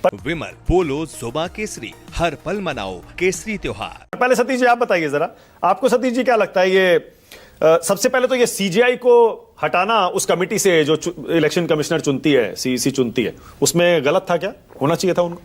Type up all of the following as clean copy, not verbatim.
विमल बोलो जुबा केसरी, हर पल मनाओ केसरी त्योहार। पहले सतीश जी आप बताइए जरा, आपको सतीश जी क्या लगता है ये सबसे पहले तो ये सीजीआई को हटाना उस कमेटी से जो इलेक्शन कमिश्नर चुनती है, सीईसी चुनती है, उसमें गलत था क्या? होना चाहिए था उनको?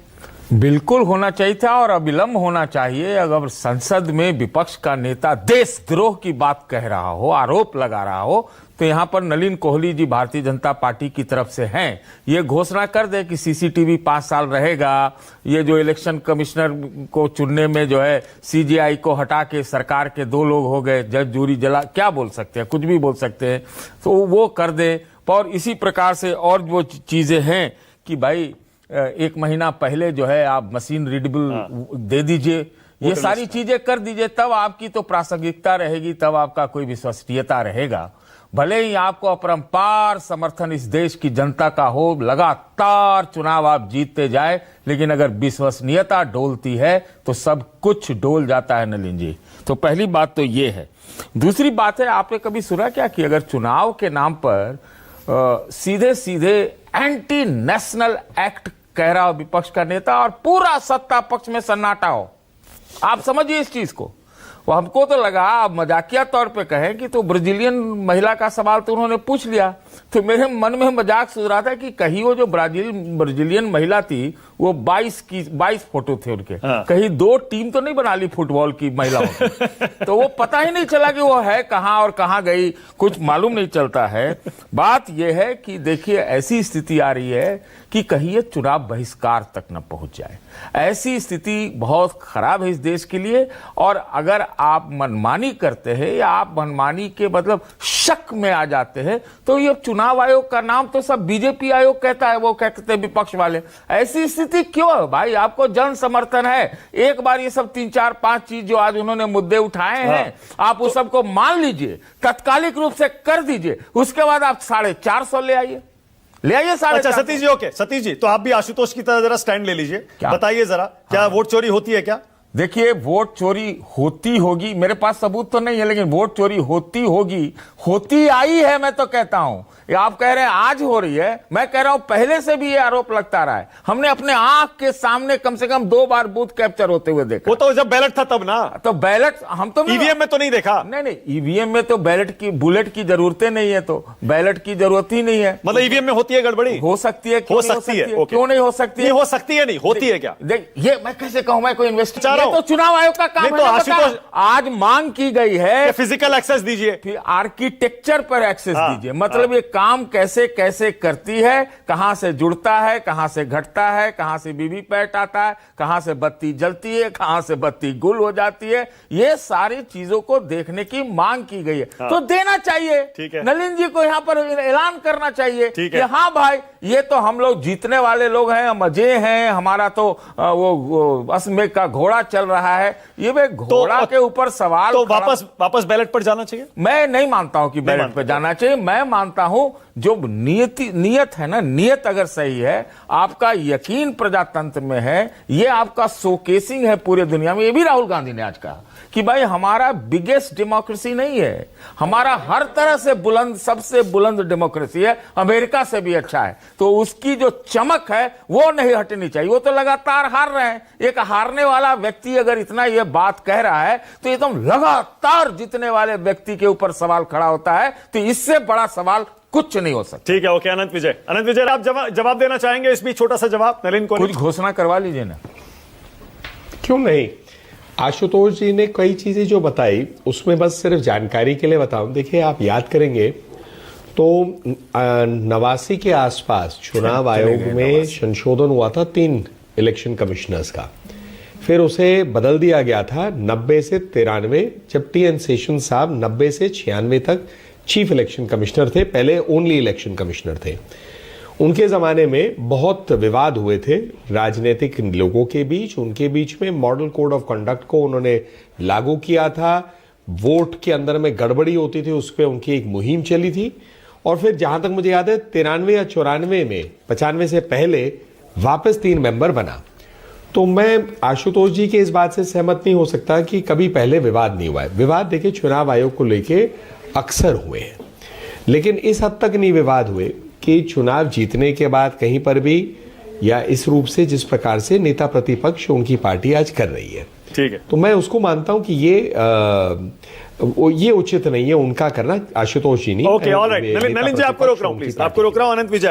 बिल्कुल होना चाहिए था और अविलंब होना चाहिए। अगर संसद में विपक्ष का नेता देशद्रोह की बात कह रहा हो, आरोप लगा रहा हो, तो यहां पर नलिन कोहली जी भारतीय जनता पार्टी की तरफ से हैं, ये घोषणा कर दे कि सीसीटीवी 5 साल रहेगा, ये जो इलेक्शन कमिश्नर को चुनने में जो है सीजीआई को हटा के सरकार के 2 लोग हो गए, जज जूरी जला, क्या बोल सकते हैं, कुछ भी बोल सकते हैं, तो वो कर दे। और इसी प्रकार से और वो चीजें हैं कि भाई 1 महीना पहले जो है आप मशीन रीडेबल दे दीजिए, ये सारी चीजें कर दीजिए, तब आपकी तो प्रासंगिकता रहेगी, तब आपका कोई विश्वसनीयता रहेगा। भले ही आपको अपरंपार समर्थन इस देश की जनता का हो, लगातार चुनाव आप जीतते जाए, लेकिन अगर विश्वसनीयता डोलती है तो सब कुछ डोल जाता है नलिन जी। तो पहली बात तो ये है। दूसरी बात है, आपने कभी सुना क्या कि अगर चुनाव के नाम पर सीधे सीधे एंटी नेशनल एक्ट कह रहा हो विपक्ष का नेता और पूरा सत्ता पक्ष में सन्नाटा हो? आप समझिए इस चीज को। वो हमको तो लगा आप मजाकिया तौर पे कहें कि तो ब्राजीलियन महिला का सवाल तो उन्होंने पूछ लिया, तो मेरे मन में मजाक सूझ रहा था कि कहीं वो जो ब्राजीलियन महिला थी वो 22 फोटो थे उनके, कहीं 2 टीम तो नहीं बना ली फुटबॉल की महिलाओं की, तो वो पता ही नहीं चला कि वो है कहां और कहां गई, कुछ मालूम नहीं चलता है। बात यह है कि देखिए ऐसी स्थिति आ रही है कि कहीं ये चुनाव बहिष्कार तक न पहुंच जाए। ऐसी स्थिति बहुत खराब है इस देश के लिए। और अगर आप मनमानी करते हैं या आप मनमानी के मतलब शक में आ जाते हैं, तो ये चुनाव आयोग का नाम तो सब बीजेपी आयोग कहता है, वो कहते हैं विपक्ष वाले। ऐसी स्थिति क्यों है भाई? आपको जन समर्थन है, एक बार ये सब 3, 4, 5 चीज जो आज उन्होंने मुद्दे उठाए हैं, आप उस सबको मान लीजिए, तत्कालिक रूप से कर दीजिए, उसके बाद आप 450 ले आइए। अच्छा सतीश जी, ओके सतीश जी, तो आप भी आशुतोष की तरह जरा स्टैंड ले लीजिए, बताइए जरा, क्या वोट चोरी होती है क्या? देखिए, वोट चोरी होती होगी, मेरे पास सबूत तो नहीं है, लेकिन वोट चोरी होती होगी, होती आई है। मैं तो कहता हूं, ये आप कह रहे हैं आज हो रही है, मैं कह रहा हूं पहले से भी ये आरोप लगता रहा है। हमने अपने आंख के सामने कम से कम 2 बार बूथ कैप्चर होते हुए देखा। वो तो जब बैलेट था तब ना, तो बैलेट हम तो ईवीएम में तो नहीं देखा। नहीं, ईवीएम में तो बुलेट की जरूरतें नहीं है, तो बैलेट की जरूरत ही नहीं है। मतलब ईवीएम में होती है गड़बड़ी? हो सकती है, हो सकती है, क्यों नहीं हो सकती है? हो सकती है, नहीं होती है क्या? देख, ये मैं कैसे कहूं, मैं कोई इन्वेस्टिगेटर तो चुनाव आयोग का काम है। तो आशुतोष, आज मांग की गई है फिजिकल एक्सेस दीजिए, फिर आर्किटेक्चर पर एक्सेस दीजिए। मतलब ये काम कैसे कैसे करती है, कहां से जुड़ता है, कहां से घटता है, कहां से वीवीपैट आता है, कहां से बत्ती जलती है, कहां से बत्ती गुल हो जाती है, ये सारी चीजों को देखने की मांग की गई है। तो देना चाहिए, नलिन जी को यहां पर ऐलान करना चाहिए कि हाँ भाई, ये तो हम लोग जीतने वाले लोग हैं, मजे हैं, हमारा तो वो अश्वमेध का घोड़ा चल रहा है। ये वे घोड़ा के ऊपर सवाल, तो वापस बैलेट पर जाना चाहिए? मैं नहीं मानता हूं कि बैलेट पर जाना चाहिए। मैं मानता हूं जो नियत है ना, नियत अगर सही है, आपका यकीन प्रजातंत्र में है, ये आपका शोकेसिंग है पूरे दुनिया में। ये भी राहुल गांधी ने आज कहा कि भाई हमारा बिगेस्ट डेमोक्रेसी नहीं है, हमारा हर तरह से बुलंद, सबसे बुलंद डेमोक्रेसी है, अमेरिका से भी अच्छा है। तो उसकी जो चमक है वो नहीं हटनी चाहिए। वो तो लगातार हार रहे हैं। एक हारने वाला व्यक्ति अगर इतना ये बात कह रहा है, तो एकदम लगातार जीतने वाले व्यक्ति के ऊपर सवाल खड़ा होता है। तो इससे बड़ा सवाल कुछ नहीं हो सकता। ठीक है, ओके। अनंत विजय, आप जवाब देना चाहेंगे इस बीच? छोटा सा जवाब नलिन को, कुछ घोषणा करवा लीजिए ना। क्यों नहीं? आशुतोष जी ने कई चीजें जो बताई, उसमें बस सिर्फ जानकारी के लिए बताऊं। देखिए, आप याद करेंगे तो 89 के आसपास चुनाव आयोग में संशोधन हुआ था 3 इलेक्शन कमिश्नर्स का, फिर उसे बदल दिया गया था 90 से 93, जब टी.एन. शेषन साहब 90 से 96 तक चीफ इलेक्शन कमिश्नर थे, पहले ओनली इलेक्शन कमिश्नर थे। उनके जमाने में बहुत विवाद हुए थे राजनीतिक लोगों के बीच, उनके बीच में मॉडल कोड ऑफ कंडक्ट को उन्होंने लागू किया था। वोट के अंदर में गड़बड़ी होती थी, उस पर उनकी एक मुहिम चली थी। और फिर जहां तक मुझे याद है 93 या 94 में, 95 से पहले वापस 3 मेंबर बना। तो मैं आशुतोष जी के इस बात से सहमत नहीं हो सकता कि कभी पहले विवाद नहीं हुआ है। विवाद देखिए चुनाव आयोग को लेके अक्सर हुए हैं, लेकिन इस हद तक नहीं विवाद हुए कि चुनाव जीतने के बाद कहीं पर भी या इस रूप से जिस प्रकार से नेता प्रतिपक्ष उनकी पार्टी आज कर रही है। ठीक है। तो मैं उसको मानता हूं कि ये उचित नहीं है उनका करना, आशुतोष जी नहीं। Okay, alright. नलिन जी आपको रोक रहा हूं, प्लीज आपको रोक रहा हूं। अनंत विजय